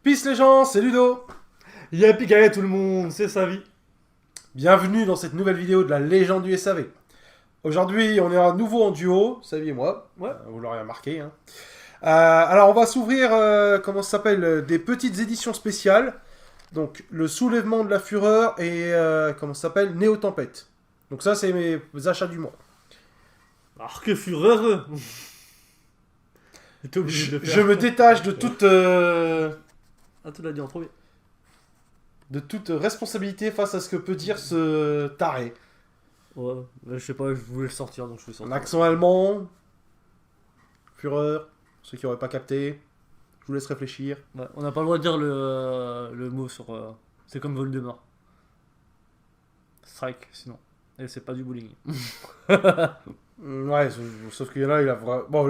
Peace les gens, c'est Ludo. Yappy Gaïa tout le monde, c'est sa vie. Bienvenue dans cette nouvelle vidéo de la légende du SAV. Aujourd'hui, on est à nouveau en duo, Savi et moi. Ouais. Vous l'aurez remarqué. Hein. Alors, on va s'ouvrir, comment ça s'appelle, des petites éditions spéciales. Donc, le soulèvement de la fureur et, comment ça s'appelle, Néo Tempête. Donc ça, c'est mes achats du mois. Alors que fureur. T'es obligé de le faire. Je me détache de toute, Ah, tu l'as dit en premier. responsabilité face à ce que peut dire ce taré. Ouais, je sais pas, je voulais le sortir donc je vais En sortir. accent allemand, fureur, ceux qui n'auraient pas capté, je vous laisse réfléchir. Ouais, on n'a pas le droit de dire le mot sur. C'est comme Voldemort. Strike, sinon. Et c'est pas du bowling. Ouais, sauf qu'il y en a, il a vraiment... Bon,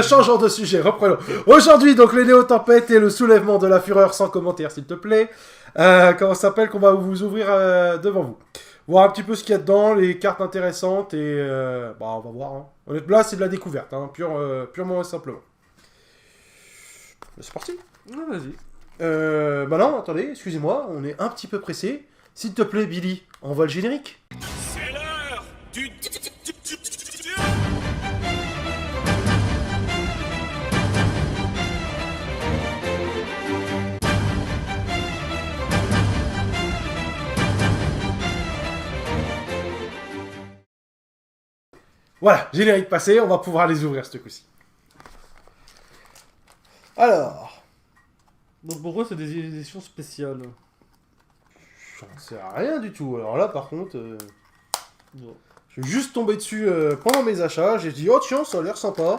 changeons de sujet, reprenons. Aujourd'hui, donc, les Néo-Tempêtes et le soulèvement de la fureur, sans commentaire, s'il te plaît. Comment ça s'appelle, qu'on va vous ouvrir devant vous. Voir un petit peu ce qu'il y a dedans, les cartes intéressantes, et... bah, on va voir. Hein. Honnêtement, là, c'est de la découverte, hein, purement et simplement. C'est parti. Ouais, vas-y. Bah non, attendez, excusez-moi, on est un petit peu pressé. S'il te plaît, Billy, envoie le générique. C'est l'heure du... Voilà, générique passé, on va pouvoir les ouvrir ce coup-ci. Alors, Donc pourquoi c'est des éditions spéciales? j'en sais rien du tout. Alors là, par contre, Bon. je suis juste tombé dessus pendant mes achats. J'ai dit, oh tiens, ça a l'air sympa.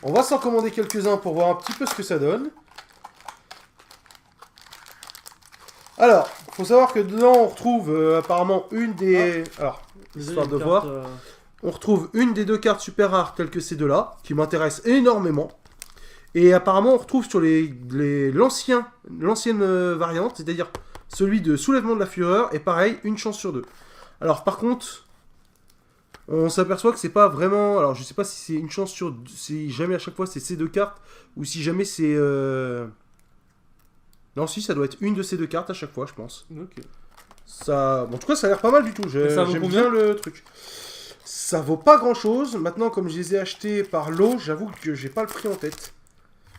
On va s'en commander quelques-uns pour voir un petit peu ce que ça donne. Alors, faut savoir que dedans, on retrouve apparemment une des... Alors, histoire de voir. On retrouve une des deux cartes super rares telles que ces deux-là, qui m'intéressent énormément. Et apparemment, on retrouve sur l'ancienne variante, c'est-à-dire celui de Soulèvement de la Fureur, et pareil, une chance sur deux. Alors par contre, on s'aperçoit que c'est pas vraiment... Alors je sais pas si c'est une chance sur... Si jamais à chaque fois c'est ces deux cartes, ou si jamais c'est... Non, si, ça doit être une de ces deux cartes à chaque fois, je pense. Ok. Ça... Bon, en tout cas, ça a l'air pas mal du tout. Ça vaut J'aime combien bien le truc. Ça vaut pas grand-chose. Maintenant, comme je les ai achetés par lot, j'avoue que j'ai pas le prix en tête.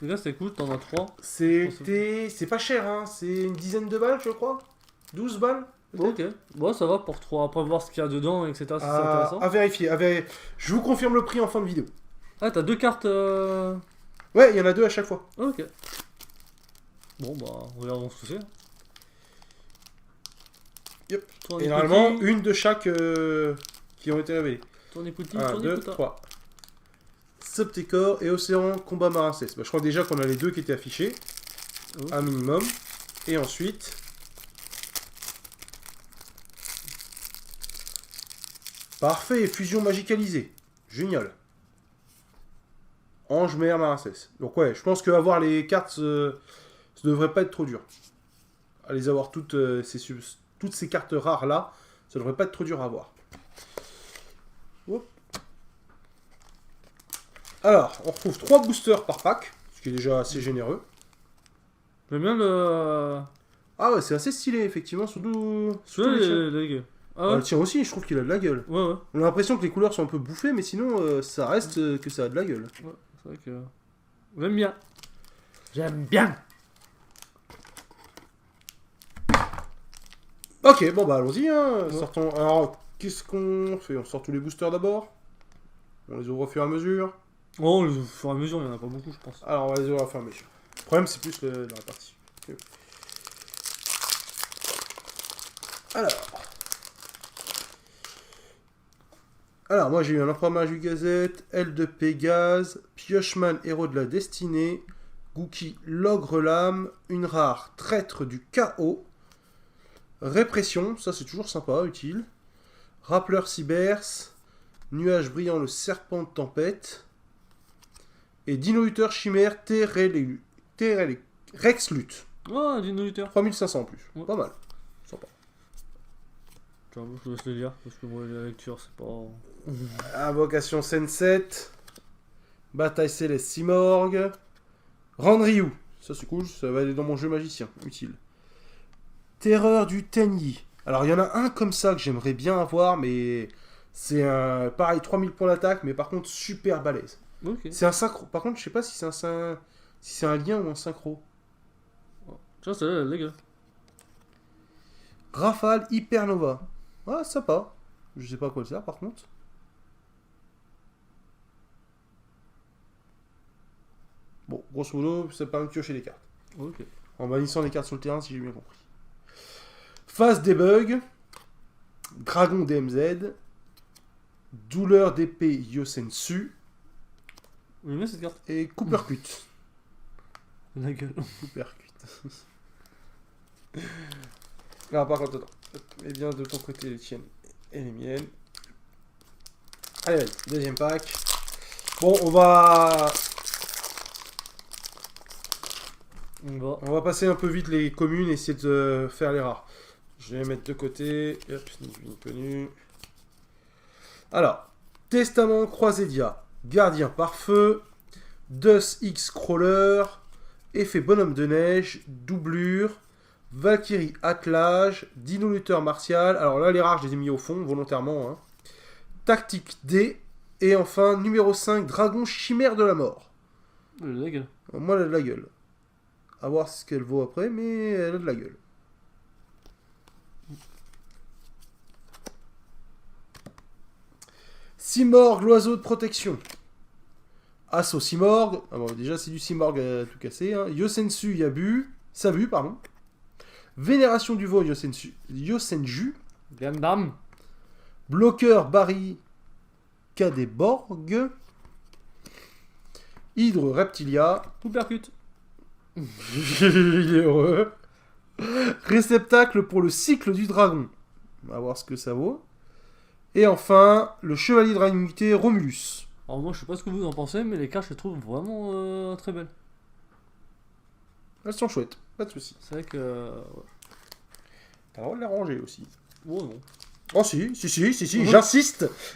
Les gars, c'est cool, t'en as 3. C'est pas cher, hein. C'est une dizaine de balles, je crois. 12 balles. Ok. Bon, ça va pour 3. Après, voir ce qu'il y a dedans, etc. Si c'est intéressant. À vérifier. Je vous confirme le prix en fin de vidéo. Ah, t'as deux cartes. Ouais, il y en a deux à chaque fois. Ok. Bon, bah, regardons ce que c'est. Yep. Tournez Et normalement, petit. une de chaque qui ont été révélées. Tournez petit, 1, tournez 2, petit. 3. Subtecor et Océan Combat Marin 16. Bah, je crois déjà qu'on a les deux qui étaient affichés. Oh. Un minimum. Et ensuite... Parfait, fusion magicalisée. Génial. Ange, mer, marin 16. Donc ouais, je pense qu'avoir les cartes, ça devrait pas être trop dur. À les avoir toutes ces cartes rares là, ça devrait pas être trop dur à avoir. Hop. Alors, on retrouve 3 boosters par pack, ce qui est déjà assez généreux. J'aime bien le. Ah ouais, c'est assez stylé, effectivement, surtout Celui-là, les chiens. il est dégueu. Ah Ah, ouais? le tien aussi, je trouve qu'il a de la gueule. Ouais, ouais. On a l'impression que les couleurs sont un peu bouffées, mais sinon, ça reste que ça a de la gueule. Ouais, c'est vrai que. J'aime bien. J'aime bien. Ok, bon bah allons-y, hein. Ouais. Sortons. Alors, qu'est-ce qu'on fait? On sort tous les boosters d'abord. On les ouvre au fur et à mesure. Oh, au fur et à mesure, il y en a pas beaucoup, je pense. Alors, on va les ouvrir au fur et à mesure. Le problème, c'est plus la répartie. Ok. Alors, moi j'ai eu un Empereur Mage Gazette, L de Pégase, Piocheman, Héros de la Destinée, Gookie, L'Ogre Lame, une rare, Traître du Chaos, Répression, ça c'est toujours sympa, utile, Rappeleur Cybers, Nuage Brillant, le Serpent de Tempête, et Dino Luther Chimère, Rex Lutte. Oh, Dino Luther. 3500 en plus, Ouais. pas mal, sympa. Tiens, je laisse les lire, parce que moi, la lecture, c'est pas. Invocation Senset, Bataille Céleste Simorgue, Ranryu, Ça c'est cool, ça va aller dans mon jeu magicien, utile. Terreur du Tenyi. Alors il y en a un comme ça que j'aimerais bien avoir, mais c'est un pareil 3000 points d'attaque, mais par contre super balèze. Ok. C'est un synchro. Par contre, je sais pas si c'est un lien ou un synchro. Tiens, c'est là, les gars. Rafale Hypernova. Ah, sympa. Je sais pas à quoi le sert par contre. Bon, grosso modo, ça permet de piocher des cartes. Ok. En bannissant les cartes sur le terrain, si j'ai bien compris. Phase debug. Dragon DMZ. Douleur d'épée Yosensu. J'aime bien cette carte. Et Coopercut. La gueule. Coopercut. Alors par contre, attends. Mets bien de ton côté les tiennes et les miennes. Allez, vas-y, deuxième pack. Bon, on va passer un peu vite les communes et essayer de faire les rares. Je vais les mettre de côté. Hop, ni connu. Alors, Testament Croisédia, Gardien par feu, Deus X Crawler, Effet Bonhomme de neige, Doublure, Valkyrie Attelage, Dino Lutteur Martial. Alors là, les rares, je les ai mis au fond, volontairement. Hein. Tactique D. Et enfin, numéro 5, Dragon Chimère de la Mort. La gueule. Moi, elle a de la gueule. À voir ce qu'elle vaut après, mais elle a de la gueule. Simorg, l'oiseau de protection. Assaut Simorg. Ah bon, déjà, c'est du Simorg à tout casser. Hein. Yosensu Yabu. Sabu, pardon. Vénération du veau Yosenju. Gundam. Bloqueur Barry Kadeborg. Hydre Reptilia. Coopercut. Il est heureux. Réceptacle pour le cycle du dragon. On va voir ce que ça vaut. Et enfin, le chevalier de ranimité Romulus. Alors moi je sais pas ce que vous en pensez, mais les cartes je les trouve vraiment très belles. Elles sont chouettes, pas de soucis. C'est vrai que... ouais. T'as le droit de les ranger aussi. Oh non. Oh si,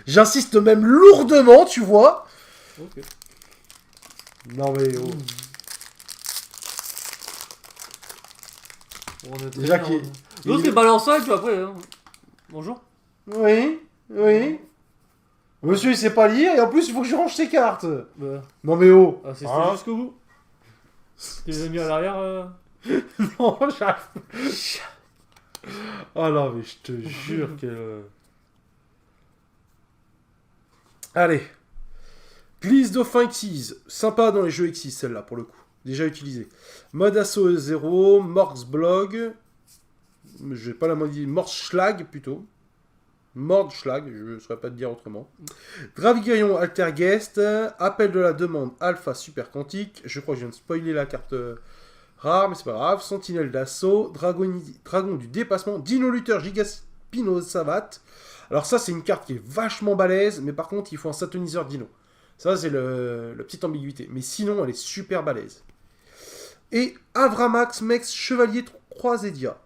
j'insiste même lourdement, tu vois. Ok. Non mais oh. On est Déjà très bien, qu'il- hein. L'autre il balance ça et puis après... hein. Bonjour. Oui. Monsieur il sait pas lire et en plus il faut que je range ses cartes. Bah, Non mais oh. ah, c'est Hein jusqu'au bout. Tu les as mis à l'arrière Non, j'arrive. Oh non mais je te jure qu'elle... Allez. Glisse Dauphin Xyz. Sympa dans les jeux Xyz celle-là pour le coup. Déjà utilisé. Mode assaut 0. Morgsblog. Je vais pas la modifier. Morschlag plutôt. Mordschlag, je ne saurais pas te dire autrement. Dravigarion Altergeist. Appel de la demande Alpha Super Quantique. Je crois que je viens de spoiler la carte rare, mais c'est pas grave. Sentinelle d'assaut. Dragon du dépassement. Dino Lutteur Gigaspino Savat. Alors ça c'est une carte qui est vachement balèze, mais par contre il faut un satoniseur dino. Ça c'est la petite ambiguïté. Mais sinon elle est super balèze. Et Avramax Mex Chevalier Croisédia.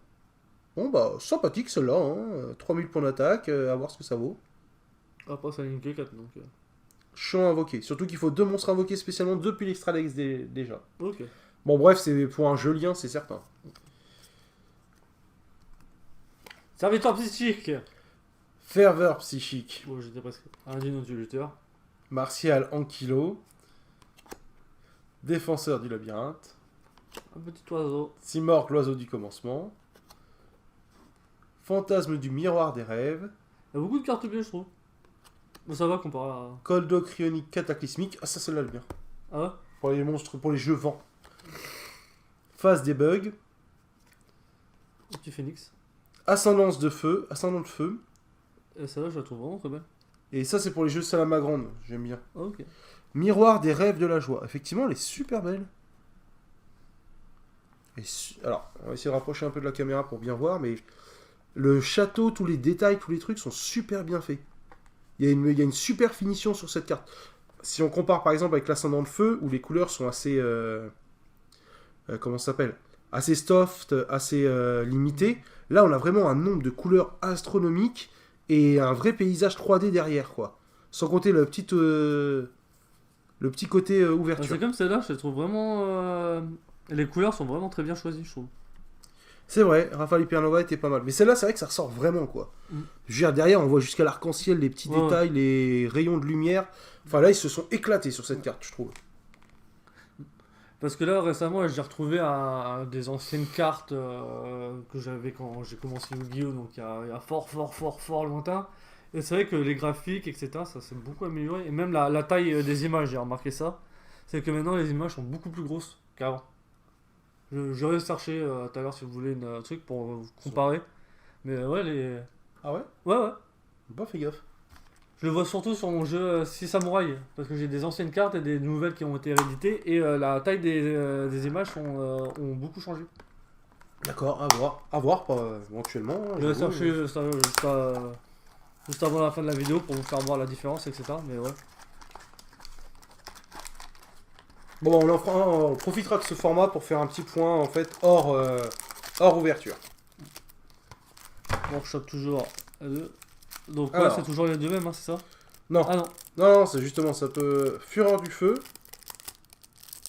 Bon bah sympathique celle-là, hein. 3000 points d'attaque, à voir ce que ça vaut. Après ça ligne que 4 donc... Champ invoqué. Surtout qu'il faut 2 monstres invoqués spécialement depuis l'extra dex déjà. Ok. Bon bref, c'est pour un jeu lien, c'est certain. Serviteur psychique. Ferveur psychique. Bon j'étais presque. Un dino du lutteur. Martial Ankylo. Défenseur du labyrinthe. Un petit oiseau. Simorg, l'oiseau du commencement. Fantasme du miroir des rêves. Il y a beaucoup de cartes bien je trouve. Bon ça va comparé à... Coldo cryonique cataclysmique. Ah ça celle-là elle est bien. Ah ouais. Pour les monstres, pour les jeux vent. Phase des bugs. Un petit phénix. Ascendance de feu. Ascendant de feu. Et celle-là je la trouve vraiment très belle. Et ça c'est pour les jeux Salamagrande. J'aime bien. Ah ok. Miroir des rêves de la joie. Effectivement elle est super belle. Et alors, on va essayer de rapprocher un peu de la caméra pour bien voir, mais le château, tous les détails, tous les trucs sont super bien faits. Il y a une super finition sur cette carte. Si on compare par exemple avec l'Ascendant de Feu, où les couleurs sont assez... comment ça s'appelle ? Assez soft, assez limitées. Là, on a vraiment un nombre de couleurs astronomiques et un vrai paysage 3D derrière, quoi. Sans compter le petit côté Ah, ouverture. c'est comme celle-là, je la trouve vraiment... Et les couleurs sont vraiment très bien choisies, je trouve. C'est vrai, Rafale Hypernova était pas mal. Mais celle-là, c'est vrai que ça ressort vraiment, quoi. Je veux dire, derrière, on voit jusqu'à l'arc-en-ciel, les petits détails, les rayons de lumière. Enfin, là, ils se sont éclatés sur cette carte, je trouve. Parce que là, récemment, j'ai retrouvé des anciennes cartes que j'avais quand j'ai commencé Yu-Gi-Oh! Donc il y a fort lointain. Et c'est vrai que les graphiques, etc., ça s'est beaucoup amélioré. Et même la taille des images, j'ai remarqué ça. C'est que maintenant, les images sont beaucoup plus grosses qu'avant. J'aurais cherché tout à l'heure si vous voulez un truc pour comparer. Mais ouais, les. Ah ouais? Ouais. Pas fait gaffe. Je le vois surtout sur mon jeu 6 Samouraï. Parce que j'ai des anciennes cartes et des nouvelles qui ont été rééditées. Et la taille des images ont beaucoup changé. D'accord, à voir, pas éventuellement. Je vais chercher ça juste avant la fin de la vidéo pour vous faire voir la différence, etc. Mais ouais. Bon, on profitera de ce format pour faire un petit point, en fait, hors ouverture. Workshop toujours à deux. Donc Alors. ouais, c'est toujours les deux mêmes, hein, c'est ça? Non. Ah non. Non, c'est justement, ça peut... Fureur du feu.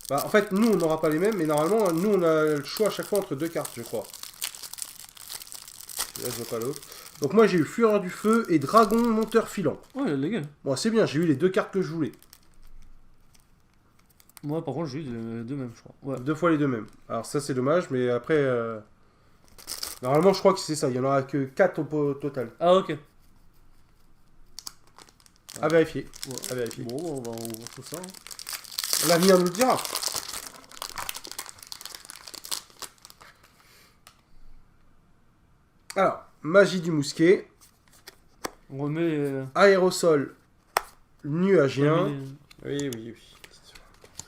Bah, en fait, nous, on n'aura pas les mêmes, mais normalement, nous, on a le choix à chaque fois entre deux cartes, je crois. Là, je vois pas l'autre. Donc moi, j'ai eu Fureur du feu et Dragon monteur filant. Ouais, il est légal. Bon, c'est bien, j'ai eu les deux cartes que je voulais. Moi, par contre, j'ai eu les deux mêmes, je crois. Ouais. 2 fois les deux mêmes. Alors ça, c'est dommage, mais après... Normalement, je crois que c'est ça. Il y en aura que 4 au total. Ah, ok. À vérifier. Ouais. À vérifier. Bon, on va tout ça. Hein. L'avenir nous le dira. Alors, magie du mousquet. On remet. Aérosol nuagien. les- Oui.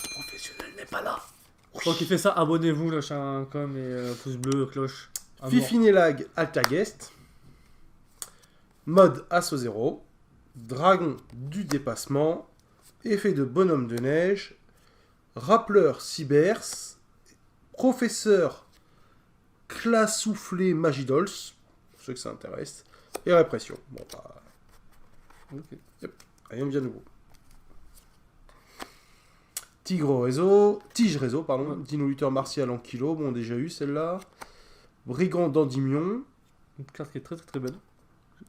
Le professionnel n'est pas là. Donc, il fait ça, abonnez-vous, lâchez un com et pouce bleu, cloche. à mort. Fifinelag Altergeist. Mode Asso 0. Dragon du dépassement. Effet de bonhomme de neige. Rappeleur Cybers. Professeur Classouflé Magidols. Pour ceux que ça intéresse. Et répression. Bon, bah, Ok. rien de bien nouveau. Tige réseau, pardon. Ouais. Dino lutteur martial en kilo. Bon, déjà eu celle-là. Brigand d'Endymion. Une carte qui est très très très belle.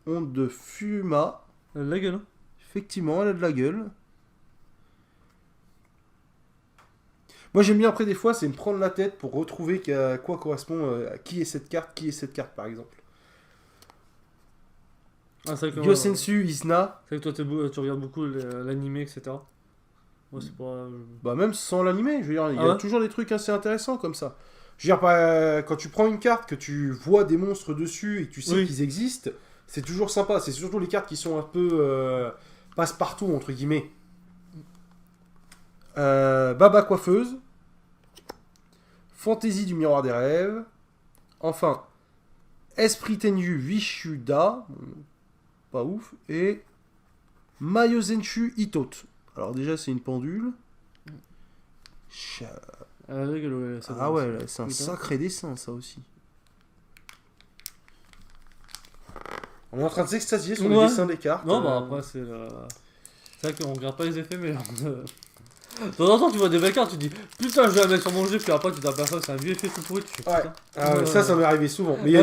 Onde de Fuma. Elle a de la gueule, hein. Effectivement, elle a de la gueule. Moi, j'aime bien après des fois, c'est me prendre la tête pour retrouver à quoi correspond, à qui est cette carte, par exemple. Ah, c'est vrai que. Yosensu Isna. C'est vrai que toi, tu regardes beaucoup l'animé, etc. Moi, c'est pas. Bah, même sans l'animé, je veux dire, il y Ah a ouais toujours des trucs assez intéressants comme ça. Je veux dire, quand tu prends une carte, que tu vois des monstres dessus et que tu sais Oui. qu'ils existent, c'est toujours sympa. C'est surtout les cartes qui sont un peu passe-partout, entre guillemets. Baba coiffeuse. Fantaisie du miroir des rêves. Enfin, Esprit Tenyu Vishuda. Pas ouf. Et Mayozenchu Itote. Alors déjà, c'est une pendule. Elle a de la gueule, ouais. Ah ouais, là, c'est un Putain. sacré dessin, ça aussi. On est en train de s'extasier sur le Ouais. dessin des cartes. Non, bah après, c'est. C'est vrai qu'on regarde pas les effets, mais. De temps en temps, tu vois des belles cartes, tu te dis putain, je vais la mettre sur mon jeu, puis après, tu t'aperçois que c'est un vieux effet tout pourri. Tu fais Ouais. putain. Ça m'est arrivé souvent. Mais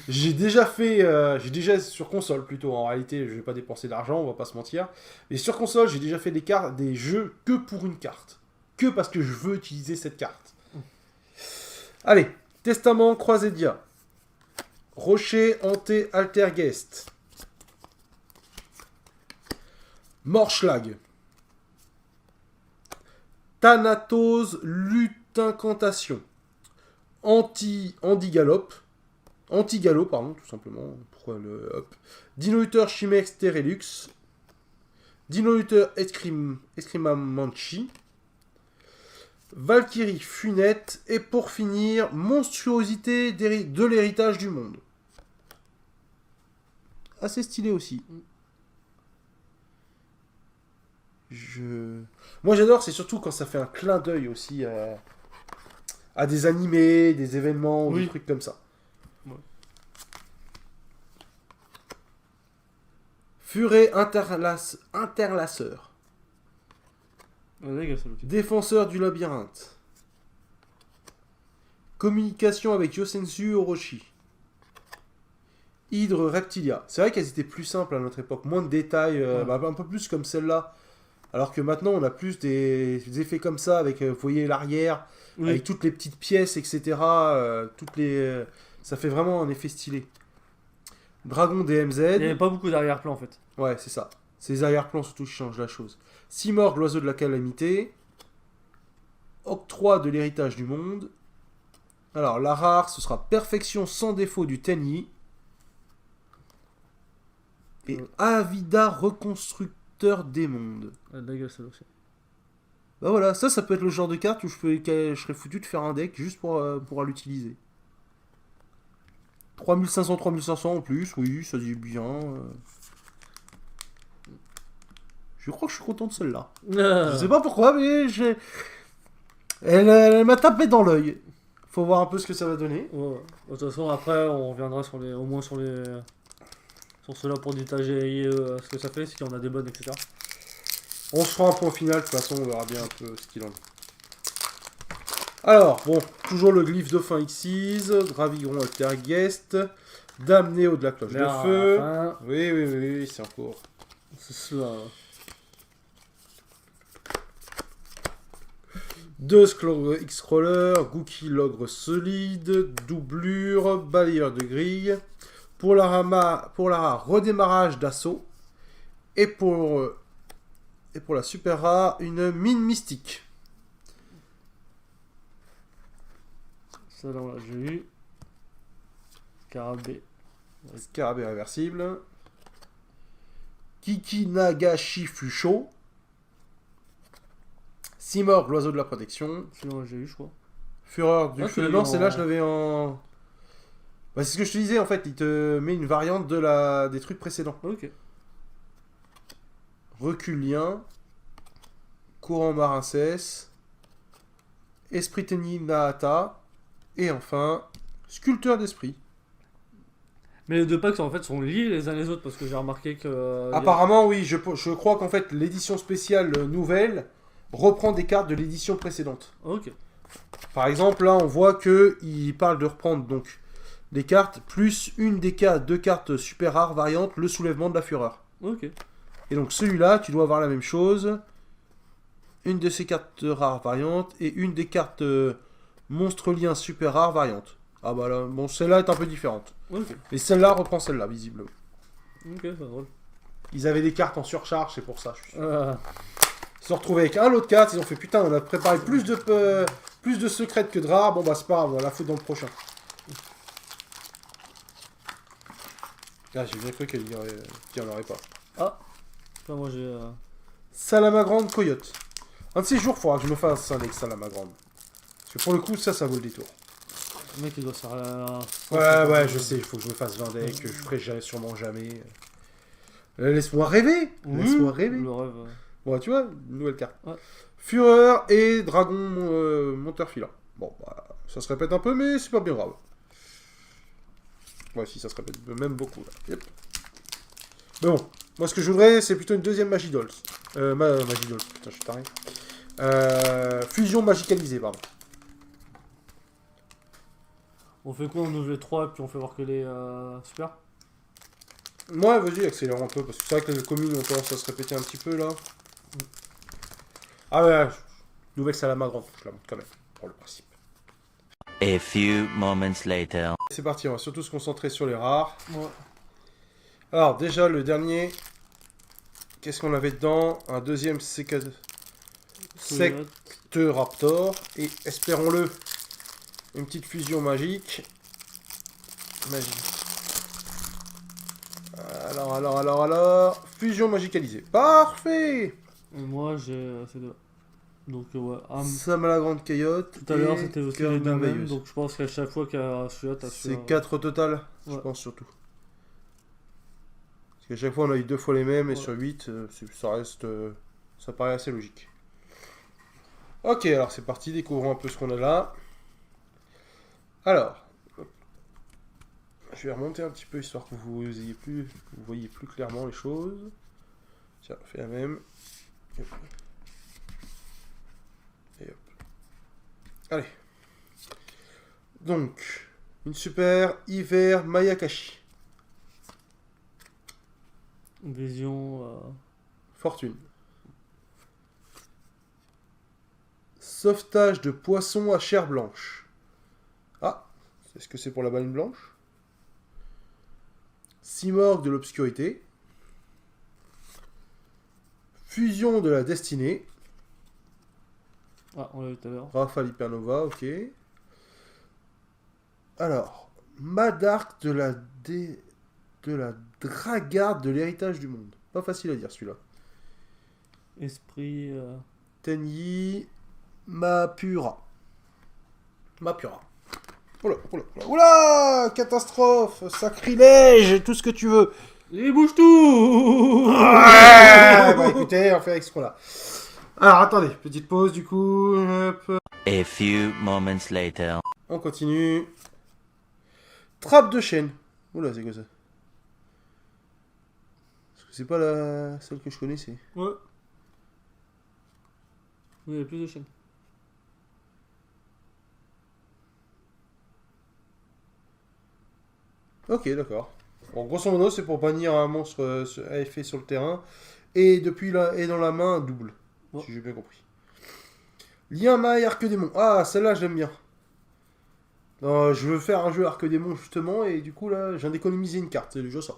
j'ai déjà fait, j'ai déjà sur console plutôt. En réalité, je vais pas dépenser d'argent, on va pas se mentir. Mais sur console, j'ai déjà fait des jeux que pour une carte, que parce que je veux utiliser cette carte. Allez, Testament Croisédia, Rocher Hanté Altergeist, Morschlag, Thanatos Lutincantation, Anti-Galop, pardon, tout simplement. Pourquoi le hop. Dino-Lutteur Chimex Terrelux, Dino-Lutteur Escrimamanchi, Valkyrie Funette, et pour finir, Monstruosité de l'héritage du monde. Assez stylé aussi. Moi j'adore, c'est surtout quand ça fait un clin d'œil aussi à des animés, des événements, Oui. des trucs comme ça. Ouais. Furet Interlaceur. Elle a de la gueule, celle-là. Défenseur du labyrinthe. Communication avec Yosensu Orochi. Hydre Reptilia. C'est vrai qu'elles étaient plus simples à notre époque, moins de détails, un peu plus comme celle-là. Alors que maintenant, on a plus des effets comme ça, avec, vous voyez, l'arrière, avec toutes les petites pièces, etc. Ça fait vraiment un effet stylé. Dragon DMZ. Il n'y avait pas beaucoup d'arrière-plan en fait. Ouais, c'est ça. C'est les arrière-plans surtout qui changent la chose. Simorg, l'oiseau de la calamité. Octroi de l'héritage du monde. Alors, la rare, ce sera perfection sans défaut du Tenyi. Et Avida, reconstructeur des mondes. aussi. Bah voilà, ça peut être le genre de carte où je serais foutu de faire un deck juste pour l'utiliser. 3500 en plus, oui, ça dit bien. Je crois que je suis content de celle-là. Je sais pas pourquoi, mais elle m'a tapé dans l'œil. Faut voir un peu ce que ça va donner. Ouais. De toute façon, après, on reviendra au moins sur ceux-là pour détailler ce que ça fait, si on a des bonnes, etc. On se fera un point final, de toute façon, on verra bien un peu ce qu'il en est. Alors, bon, toujours le glyphe Dauphin Xyz, Gravigron Altergeist, Dame Néo de la Cloche de Feu. Enfin, Oui, c'est en cours. c'est cela. Deux X-Crawler, Gookie l'ogre solide, doublure, balayeur de grille. Pour la rare, redémarrage d'assaut. Et pour la super rare, une mine mystique. Ça là on l'a déjà eu. Scarabée. Scarabée réversible. Kiki Nagashi Fusho. Simorg, l'oiseau de la protection. Sinon j'ai eu je crois. Fureur du feu. Non, c'est là, en- je l'avais en... Bah, c'est ce que je te disais, en fait, il te met une variante des trucs précédents. Ok. Reculien. Courant marin cesse. Esprit Tenni Nahata. Et enfin, sculpteur d'esprit. Mais les deux packs en fait sont liés les uns les autres parce que j'ai remarqué que. Apparemment, oui, je crois qu'en fait, l'édition spéciale nouvelle reprend des cartes de l'édition précédente. Ok. Par exemple, là, on voit qu'il parle de reprendre donc des cartes, plus deux cartes super rares variantes, le soulèvement de la fureur. Ok. Et donc celui-là, tu dois avoir la même chose. Une de ces cartes rares variantes et une des cartes monstre lien super rares variantes. Ah bah là, bon, celle-là est un peu différente. Ok. Et celle-là reprend celle-là, visiblement. Ok, c'est drôle. Ils avaient des cartes en surcharge, c'est pour ça. Je suis sûr. Ils se sont retrouvés avec un lot de cartes, ils ont fait putain, on a préparé plus de secrètes que de rares. Bon bah c'est pas grave, on va la foutre dans le prochain. Ah, j'ai bien cru qu'il n'y en aurait pas. Ah. Enfin, moi j'ai. Salamagrande Coyote. Un de ces jours, il faudra que je me fasse un avec Salamagrande. Parce que pour le coup, ça vaut le détour. Le mec il doit se faire. Ouais, je sais, il faut que je me fasse 20 decks, que je ferai sûrement jamais. Laisse-moi rêver. Laisse-moi rêver. Le rêve. Bon, tu vois, une nouvelle carte. Ouais. Fureur et Dragon Monteur Filant. Bon, bah, ça se répète un peu, mais c'est pas bien grave. Ouais, si, ça se répète même beaucoup, là. Yep. Mais bon, moi, ce que je voudrais, c'est plutôt une deuxième Magidolls. Magidolls, putain, je suis taré. Fusion magicalisée, pardon. On fait quoi? On ouvre les 3 et puis on fait voir que les super. Ouais, vas-y, accélère un peu, parce que c'est vrai que les communes ont tendance à se répéter un petit peu, là. Ah ouais, nouvelle Salamagrande, je la montre quand même, pour le principe. A few moments later. C'est parti, on va surtout se concentrer sur les rares. Ouais. Alors, déjà, le dernier, qu'est-ce qu'on avait dedans? Un deuxième Sectoraptor, et espérons-le, une petite fusion magique. Alors, fusion magicalisée. Parfait! Et moi j'ai ces deux. Donc ouais. Salamagrande Coyote. Tout à l'heure et c'était aussi Cœur les deux mêmes, merveilleuse. donc je pense qu'à chaque fois qu'il y a celui-là, t'as celui-là. C'est 4 au total, je Ouais. pense surtout. Parce qu'à chaque fois on a eu 2 fois les mêmes, et Ouais. sur 8, ça paraît assez logique. Ok, alors c'est parti, découvrons un peu ce qu'on a là. Alors, je vais remonter un petit peu histoire que vous voyez plus clairement les choses. Tiens, on fait la même. Et hop. Et hop. Allez. Donc, une super hiver Mayakashi. Vision. Fortune. Sauvetage de poisson à chair blanche. Ah, est-ce que c'est pour la baleine blanche? Simorgue de l'obscurité. Fusion de la destinée. Ah, on l'a vu tout à l'heure. Rafale Hypernova, ok. Alors, Madark de la dragarde de l'héritage du monde. Pas facile à dire celui-là. Esprit. Tenyi Mapura. Mapura. Oula, oula, oula, oula, catastrophe, sacrilège, tout ce que tu veux. Les bouge tout. Ouais, bah écoutez, on fait avec ce qu'on a. Alors attendez, petite pause du coup. Hop. A few moments later. On continue. Trappe de chaîne. Oula, c'est quoi ça? Parce que c'est pas celle que je connaissais. Ouais. Il y a plus de chaînes. Ok, d'accord. Bon, grosso modo, c'est pour bannir un monstre à effet sur le terrain. Et et dans la main, un double. Ouais. Si j'ai bien compris. Lien maille arc démon. Ah, celle-là, j'aime bien. Je veux faire un jeu arc démon, justement. Et du coup, là, j'en ai économisé une carte. C'est déjà ça.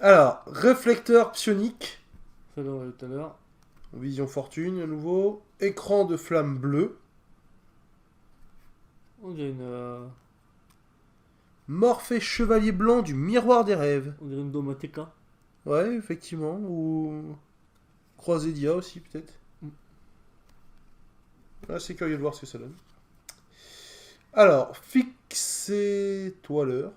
Alors, réflecteur psionique. Celle-là, on l'a vu tout à l'heure. Vision fortune, à nouveau. Écran de flamme bleue. On dirait une. Morphée chevalier blanc du miroir des rêves. On dirait une Domateka. Ouais, effectivement. Ou Croisédia aussi, peut-être. Ah, c'est curieux de voir ce que ça donne. Alors, fixé toileur.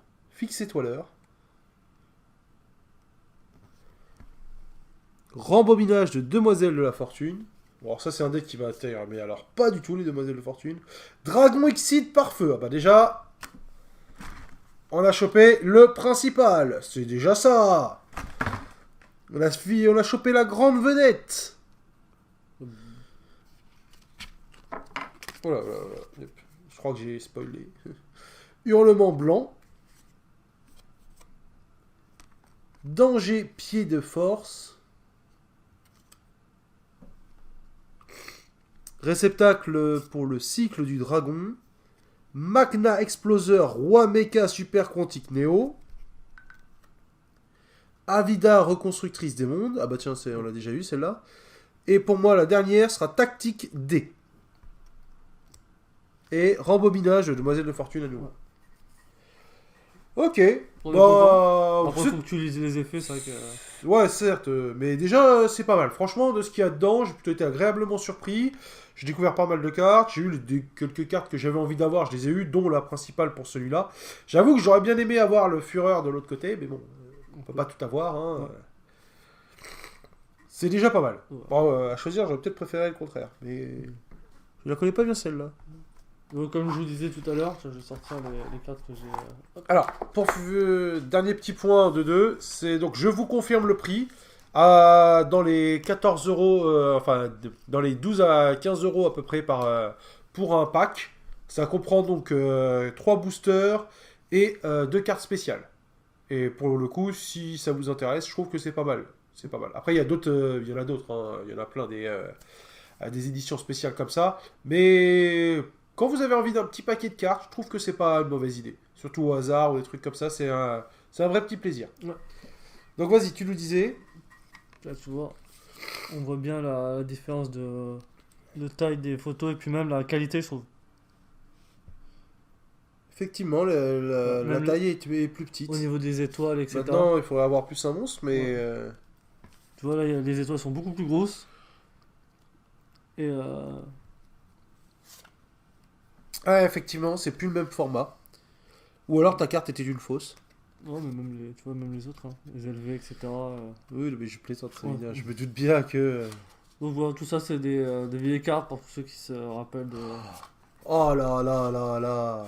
Rembobinage de Demoiselles de la Fortune. Bon, alors ça, c'est un deck qui va atterrir, mais alors pas du tout les Demoiselles de Fortune. Dragon Exit par feu. Ah bah déjà, on a chopé le principal. C'est déjà ça. On a chopé la grande vedette. Voilà, voilà, voilà. Je crois que j'ai spoilé. Hurlement blanc. Danger pied de force. Réceptacle pour le cycle du dragon. Magna Exploseur Roi Mecha Super Quantique Neo. Avida Reconstructrice des mondes. Ah bah tiens, on l'a déjà eu celle-là. Et pour moi, la dernière sera Tactique D. Et rembobinage de Demoiselle de Fortune à nouveau. Ok. On est Bah, content. Après, faut que tu lises les effets, c'est vrai que. ouais, certes, mais déjà, c'est pas mal. Franchement, de ce qu'il y a dedans, j'ai plutôt été agréablement surpris. J'ai découvert pas mal de cartes. J'ai eu quelques cartes que j'avais envie d'avoir, je les ai eues, dont la principale pour celui-là. J'avoue que j'aurais bien aimé avoir le Fureur de l'autre côté, mais bon, on peut pas tout avoir. Hein. Ouais. C'est déjà pas mal. Ouais. Bon, à choisir, j'aurais peut-être préféré le contraire. Mais je la connais pas bien celle-là. Donc, comme je vous disais tout à l'heure, je vais sortir les cartes que j'ai. Hop. Alors, pour dernier petit point de 2, c'est donc je vous confirme le prix. Dans les 14 euros, dans les 12 à 15 euros à peu près pour un pack. Ça comprend donc 3 boosters et 2 cartes spéciales. Et pour le coup, si ça vous intéresse, je trouve que c'est pas mal. C'est pas mal. Après, il y en a d'autres. Hein. Il y en a plein des éditions spéciales comme ça. Mais quand vous avez envie d'un petit paquet de cartes, je trouve que c'est pas une mauvaise idée. Surtout au hasard ou des trucs comme ça, c'est un vrai petit plaisir. Ouais. Donc vas-y, tu nous disais. Là, tu vois, on voit bien la différence de taille des photos et puis même la qualité, je trouve. Effectivement, la Même taille est plus petite. Au niveau des étoiles, etc. Maintenant, il faudrait avoir plus un monstre, mais... Ouais. Tu vois, là, les étoiles sont beaucoup plus grosses. Et Ouais, effectivement, c'est plus le même format. Ou alors ta carte était une fausse. ouais, mais même tu vois, même les autres, hein, les élevés, etc. Oui, mais je plaisante, ça, Ouais. évidemment. Je me doute bien que... Donc voilà, tout ça, c'est des vieilles cartes pour tous ceux qui se rappellent de... Oh là là là là.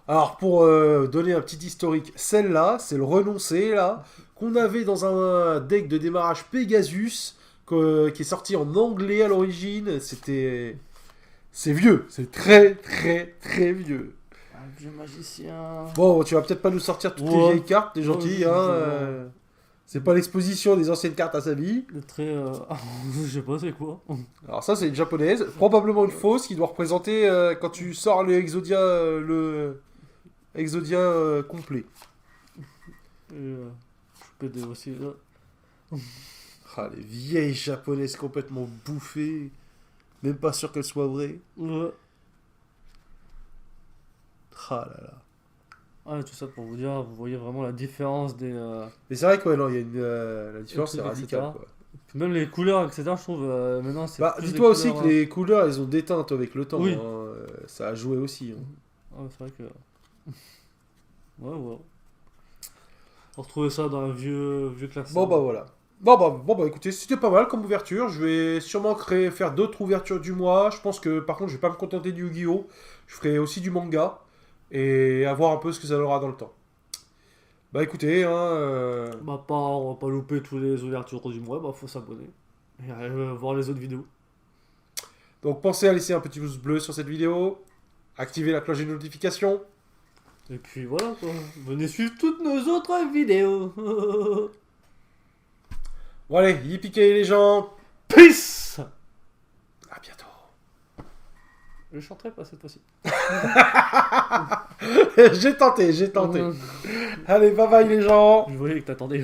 Alors, pour donner un petit historique, celle-là, c'est le renoncé, là, qu'on avait dans un deck de démarrage Pegasus, qui est sorti en anglais à l'origine. C'était C'est vieux, c'est très très très vieux. Un vieux magicien. Bon, tu vas peut-être pas nous sortir toutes les Ouais. vieilles cartes, t'es gentil, Ouais, hein. ouais. C'est pas l'exposition des anciennes cartes à sa vie. Le trait. Je sais pas, c'est quoi. Alors ça, c'est une japonaise, probablement une fausse qui doit représenter quand tu sors le Exodia complet. Et, je peux dire aussi. Ah, les vieilles japonaises complètement bouffées. Même pas sûr qu'elles soient vraies. Ouais. Ah là là. Ah, tout ça pour vous dire, vous voyez vraiment la différence des. Mais c'est vrai que ouais, non, il y a la différence trucs, est radicale. etc. Quoi. Puis même les couleurs, etc. Je trouve maintenant c'est. Bah, plus dis-toi des aussi couleurs, que les couleurs, elles ont déteinte avec le temps. Oui. Hein. Ça a joué aussi. Hein. Ah, c'est vrai que. Ouais. On retrouvait ça dans un vieux classique. Bon bah voilà. Bon bah écoutez, c'était pas mal comme ouverture. Je vais sûrement faire d'autres ouvertures du mois. Je pense que par contre je vais pas me contenter du Yu-Gi-Oh! Je ferai aussi du manga. Et à voir un peu ce que ça aura dans le temps. Bah écoutez, hein, Bah, on va pas louper tous les ouvertures du mois, bah faut s'abonner. Et voir les autres vidéos. donc pensez à laisser un petit pouce bleu sur cette vidéo. Activez la cloche de notification. Et puis voilà quoi. Venez suivre toutes nos autres vidéos. Bon allez, yippee les gens. Peace. À bientôt. Je chanterai pas cette fois-ci. j'ai tenté. Allez, bye bye les gens. Je voyais que t'attendais.